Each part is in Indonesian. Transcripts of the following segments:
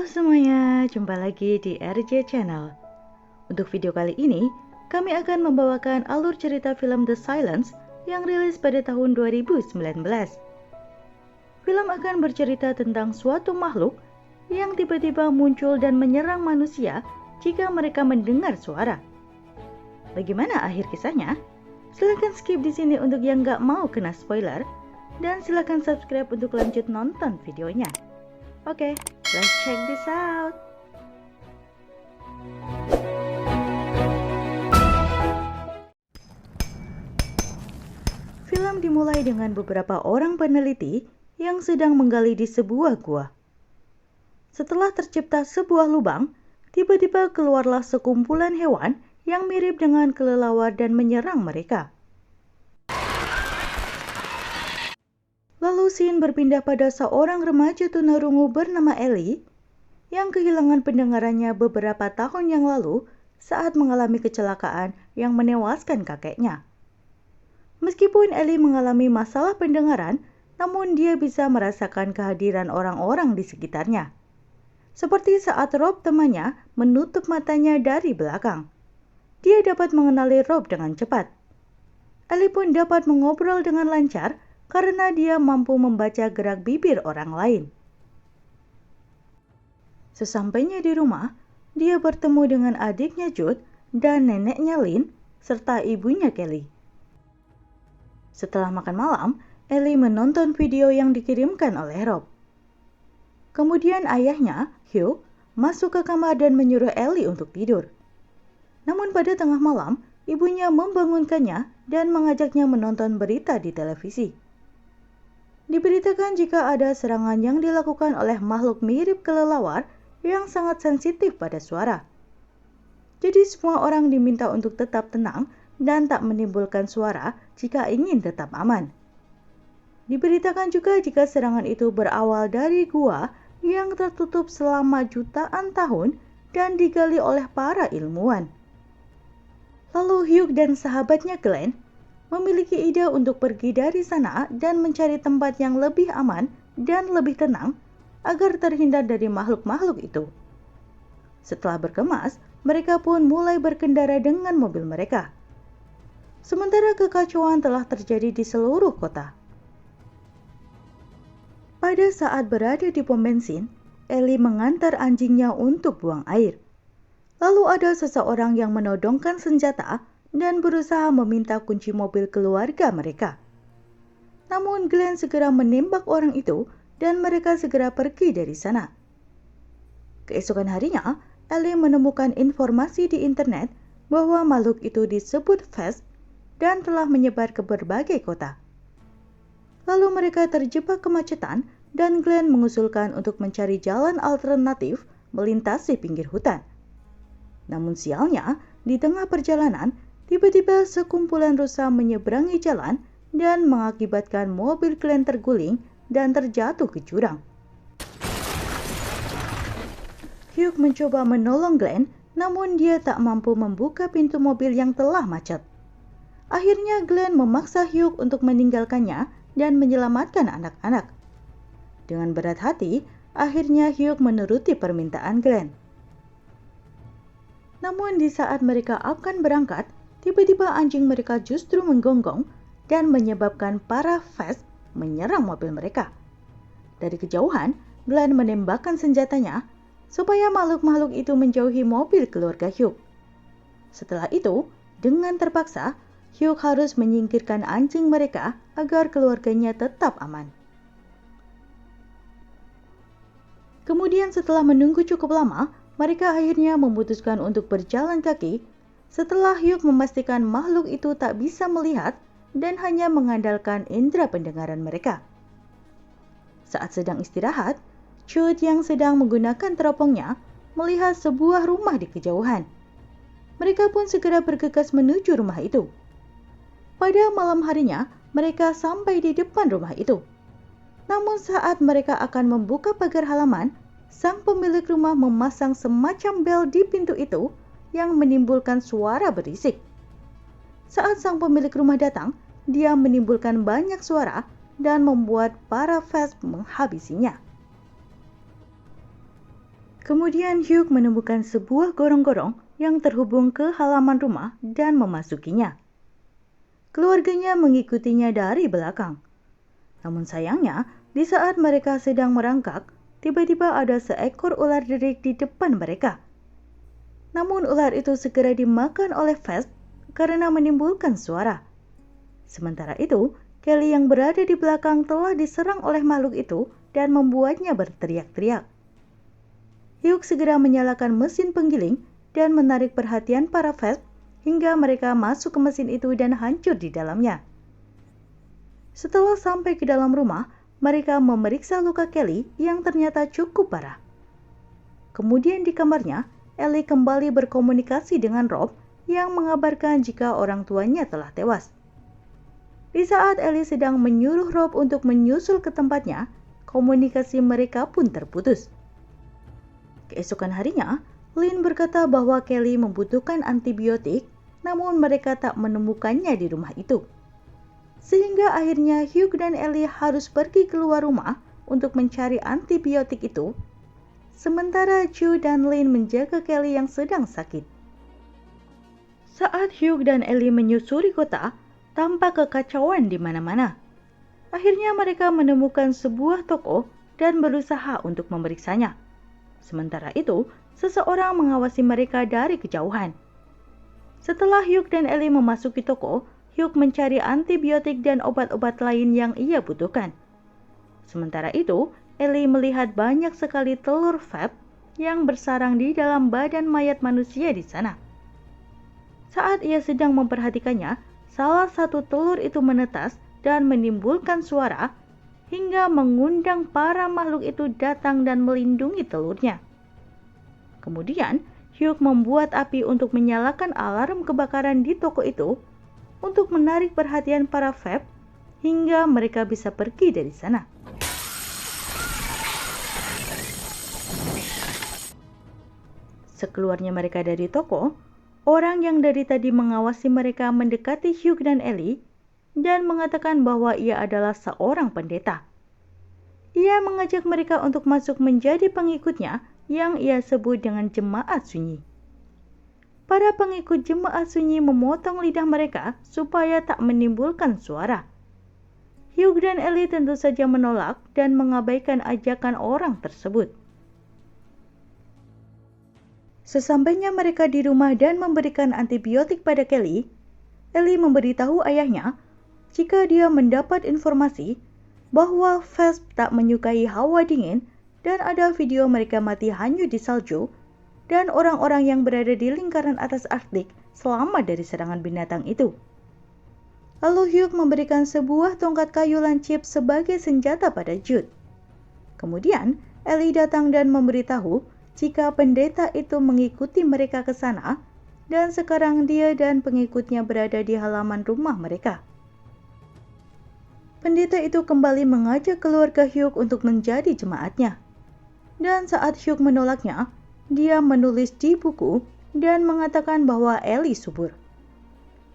Halo semuanya, jumpa lagi di RJ Channel. Untuk video kali ini, kami akan membawakan alur cerita film The Silence yang rilis pada tahun 2019. Film akan bercerita tentang suatu makhluk yang tiba-tiba muncul dan menyerang manusia jika mereka mendengar suara. Bagaimana akhir kisahnya? Silahkan skip di sini untuk yang nggak mau kena spoiler, dan silahkan subscribe untuk lanjut nonton videonya. Oke, let's check this out. Film dimulai dengan beberapa orang peneliti yang sedang menggali di sebuah gua. Setelah tercipta sebuah lubang, tiba-tiba keluarlah sekumpulan hewan yang mirip dengan kelelawar dan menyerang mereka. Lalu scene berpindah pada seorang remaja tunarungu bernama Ellie yang kehilangan pendengarannya beberapa tahun yang lalu saat mengalami kecelakaan yang menewaskan kakeknya. Meskipun Ellie mengalami masalah pendengaran, namun dia bisa merasakan kehadiran orang-orang di sekitarnya. Seperti saat Rob temannya menutup matanya dari belakang. Dia dapat mengenali Rob dengan cepat. Ellie pun dapat mengobrol dengan lancar karena dia mampu membaca gerak bibir orang lain. Sesampainya di rumah, dia bertemu dengan adiknya Jude dan neneknya Lynn serta ibunya Kelly. Setelah makan malam, Ellie menonton video yang dikirimkan oleh Rob. Kemudian ayahnya, Hugh, masuk ke kamar dan menyuruh Ellie untuk tidur. Namun pada tengah malam, ibunya membangunkannya dan mengajaknya menonton berita di televisi. Diberitakan jika ada serangan yang dilakukan oleh makhluk mirip kelelawar yang sangat sensitif pada suara. Jadi semua orang diminta untuk tetap tenang dan tak menimbulkan suara jika ingin tetap aman. Diberitakan juga jika serangan itu berawal dari gua yang tertutup selama jutaan tahun dan digali oleh para ilmuwan. Lalu Hugh dan sahabatnya Glenn memiliki ide untuk pergi dari sana dan mencari tempat yang lebih aman dan lebih tenang agar terhindar dari makhluk-makhluk itu. Setelah berkemas, mereka pun mulai berkendara dengan mobil mereka. Sementara kekacauan telah terjadi di seluruh kota. Pada saat berada di pom bensin, Ellie mengantar anjingnya untuk buang air. Lalu ada seseorang yang menodongkan senjata dan berusaha meminta kunci mobil keluarga mereka. Namun Glenn segera menembak orang itu dan mereka segera pergi dari sana. Keesokan harinya, Ellie menemukan informasi di internet bahwa makhluk itu disebut Fast dan telah menyebar ke berbagai kota. Lalu mereka terjebak kemacetan dan Glenn mengusulkan untuk mencari jalan alternatif melintasi pinggir hutan. Namun sialnya, di tengah perjalanan, tiba-tiba sekumpulan rusa menyeberangi jalan dan mengakibatkan mobil Glenn terguling dan terjatuh ke jurang. Hugh mencoba menolong Glenn, namun dia tak mampu membuka pintu mobil yang telah macet. Akhirnya Glenn memaksa Hugh untuk meninggalkannya dan menyelamatkan anak-anak. Dengan berat hati, akhirnya Hugh menuruti permintaan Glenn. Namun di saat mereka akan berangkat, tiba-tiba anjing mereka justru menggonggong dan menyebabkan para Fast menyerang mobil mereka. Dari kejauhan, Glenn menembakkan senjatanya supaya makhluk-makhluk itu menjauhi mobil keluarga Hugh. Setelah itu, dengan terpaksa, Hugh harus menyingkirkan anjing mereka agar keluarganya tetap aman. Kemudian setelah menunggu cukup lama, mereka akhirnya memutuskan untuk berjalan kaki setelah Hugh memastikan makhluk itu tak bisa melihat dan hanya mengandalkan indera pendengaran mereka. Saat sedang istirahat, Jude yang sedang menggunakan teropongnya melihat sebuah rumah di kejauhan. Mereka pun segera bergegas menuju rumah itu. Pada malam harinya, mereka sampai di depan rumah itu. Namun saat mereka akan membuka pagar halaman, sang pemilik rumah memasang semacam bel di pintu itu yang menimbulkan suara berisik. Saat sang pemilik rumah datang, dia menimbulkan banyak suara dan membuat para Fast menghabisinya. Kemudian Hugh menemukan sebuah gorong-gorong yang terhubung ke halaman rumah dan memasukinya. Keluarganya mengikutinya dari belakang. Namun sayangnya, di saat mereka sedang merangkak, tiba-tiba ada seekor ular derik di depan mereka. Namun ular itu segera dimakan oleh Vesp karena menimbulkan suara. Sementara itu, Kelly yang berada di belakang telah diserang oleh makhluk itu dan membuatnya berteriak-teriak. Hugh segera menyalakan mesin penggiling dan menarik perhatian para Vesp hingga mereka masuk ke mesin itu dan hancur di dalamnya. Setelah sampai ke dalam rumah, mereka memeriksa luka Kelly yang ternyata cukup parah. Kemudian di kamarnya, Ellie kembali berkomunikasi dengan Rob yang mengabarkan jika orang tuanya telah tewas. Di saat Ellie sedang menyuruh Rob untuk menyusul ke tempatnya, komunikasi mereka pun terputus. Keesokan harinya, Lynn berkata bahwa Kelly membutuhkan antibiotik, namun mereka tak menemukannya di rumah itu. Sehingga akhirnya Hugh dan Ellie harus pergi keluar rumah untuk mencari antibiotik itu, sementara Joe dan Lynn menjaga Kelly yang sedang sakit. Saat Hugh dan Ellie menyusuri kota, tampak kekacauan di mana-mana. Akhirnya mereka menemukan sebuah toko dan berusaha untuk memeriksanya. Sementara itu, seseorang mengawasi mereka dari kejauhan. Setelah Hugh dan Ellie memasuki toko, Hugh mencari antibiotik dan obat-obat lain yang ia butuhkan. Sementara itu, Ellie melihat banyak sekali telur Vesp yang bersarang di dalam badan mayat manusia di sana. Saat ia sedang memperhatikannya, salah satu telur itu menetas dan menimbulkan suara hingga mengundang para makhluk itu datang dan melindungi telurnya. Kemudian, Hugh membuat api untuk menyalakan alarm kebakaran di toko itu untuk menarik perhatian para Vesp hingga mereka bisa pergi dari sana. Sekeluarnya mereka dari toko, orang yang dari tadi mengawasi mereka mendekati Hugh dan Ellie dan mengatakan bahwa ia adalah seorang pendeta. Ia mengajak mereka untuk masuk menjadi pengikutnya yang ia sebut dengan jemaat sunyi. Para pengikut jemaat sunyi memotong lidah mereka supaya tak menimbulkan suara. Hugh dan Ellie tentu saja menolak dan mengabaikan ajakan orang tersebut. Sesampainya mereka di rumah dan memberikan antibiotik pada Kelly, Ellie memberitahu ayahnya jika dia mendapat informasi bahwa Vesp tak menyukai hawa dingin dan ada video mereka mati hanyut di salju dan orang-orang yang berada di lingkaran atas Arktik selamat dari serangan binatang itu. Lalu Hugh memberikan sebuah tongkat kayu lancip sebagai senjata pada Jude. Kemudian Ellie datang dan memberitahu jika pendeta itu mengikuti mereka ke sana dan sekarang dia dan pengikutnya berada di halaman rumah mereka. Pendeta itu kembali mengajak keluarga Hugh untuk menjadi jemaatnya. Dan saat Hugh menolaknya, dia menulis di buku dan mengatakan bahwa Ellie subur.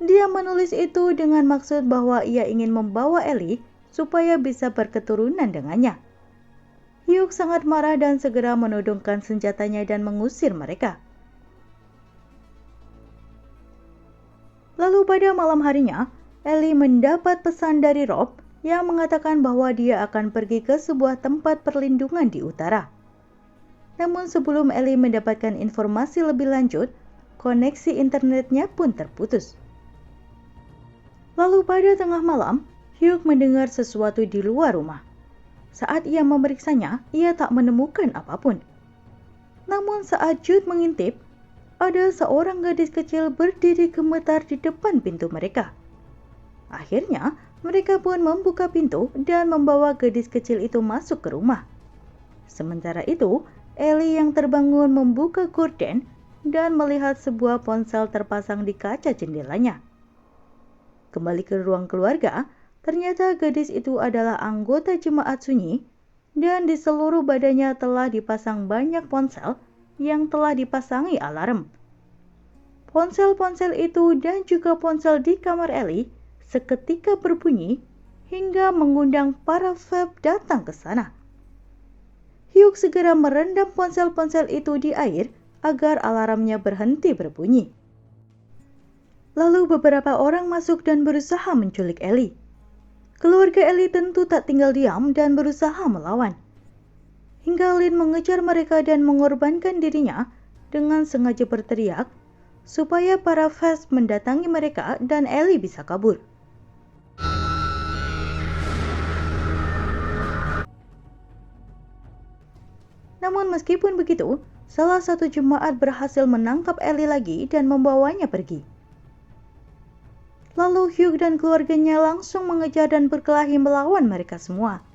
Dia menulis itu dengan maksud bahwa ia ingin membawa Ellie supaya bisa berketurunan dengannya. Hugh sangat marah dan segera menodongkan senjatanya dan mengusir mereka. Lalu pada malam harinya, Ellie mendapat pesan dari Rob yang mengatakan bahwa dia akan pergi ke sebuah tempat perlindungan di utara. Namun sebelum Ellie mendapatkan informasi lebih lanjut, koneksi internetnya pun terputus. Lalu pada tengah malam, Hugh mendengar sesuatu di luar rumah. Saat ia memeriksanya, ia tak menemukan apapun. Namun saat Jude mengintip, ada seorang gadis kecil berdiri gemetar di depan pintu mereka. Akhirnya, mereka pun membuka pintu dan membawa gadis kecil itu masuk ke rumah. Sementara itu, Ellie yang terbangun membuka gorden dan melihat sebuah ponsel terpasang di kaca jendelanya. Kembali ke ruang keluarga, ternyata gadis itu adalah anggota jemaat sunyi dan di seluruh badannya telah dipasang banyak ponsel yang telah dipasangi alarm. Ponsel-ponsel itu dan juga ponsel di kamar Ellie seketika berbunyi hingga mengundang para Vesp datang ke sana. Hugh segera merendam ponsel-ponsel itu di air agar alarmnya berhenti berbunyi. Lalu beberapa orang masuk dan berusaha menculik Ellie. Keluarga Ellie tentu tak tinggal diam dan berusaha melawan. Hingga Lynn mengejar mereka dan mengorbankan dirinya dengan sengaja berteriak supaya para Vesp mendatangi mereka dan Ellie bisa kabur. Namun meskipun begitu, salah satu jemaat berhasil menangkap Ellie lagi dan membawanya pergi. Lalu Hugh dan keluarganya langsung mengejar dan berkelahi melawan mereka semua.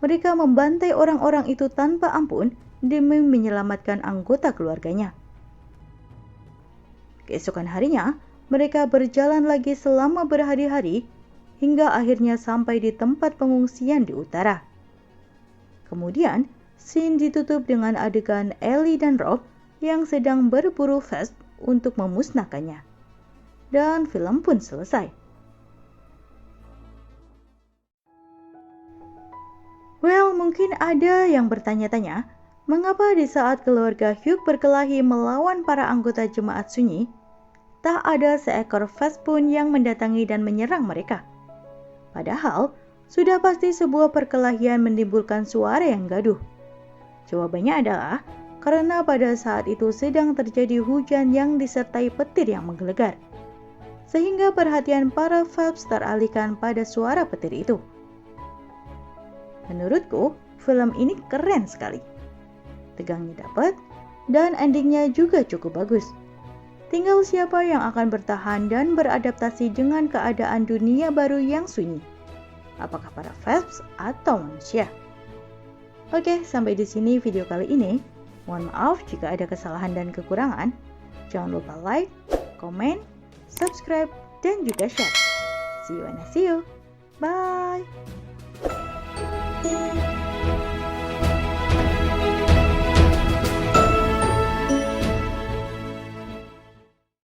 Mereka membantai orang-orang itu tanpa ampun demi menyelamatkan anggota keluarganya. Keesokan harinya, mereka berjalan lagi selama berhari-hari hingga akhirnya sampai di tempat pengungsian di utara. Kemudian, scene ditutup dengan adegan Ellie dan Rob yang sedang berburu Vesp untuk memusnahkannya. Dan film pun selesai. Well, mungkin ada yang bertanya-tanya, mengapa di saat keluarga Hugh berkelahi melawan para anggota jemaat sunyi, tak ada seekor Vesp pun yang mendatangi dan menyerang mereka. Padahal, sudah pasti sebuah perkelahian menimbulkan suara yang gaduh. Jawabannya adalah karena pada saat itu sedang terjadi hujan yang disertai petir yang menggelegar, sehingga perhatian para Vesp teralihkan pada suara petir itu. Menurutku, film ini keren sekali. Tegangnya dapat, dan endingnya juga cukup bagus. Tinggal siapa yang akan bertahan dan beradaptasi dengan keadaan dunia baru yang sunyi. Apakah para Vesp atau manusia? Oke, sampai di sini video kali ini. Mohon maaf jika ada kesalahan dan kekurangan. Jangan lupa like, komen, subscribe, dan juga share. See you and I see you. Bye.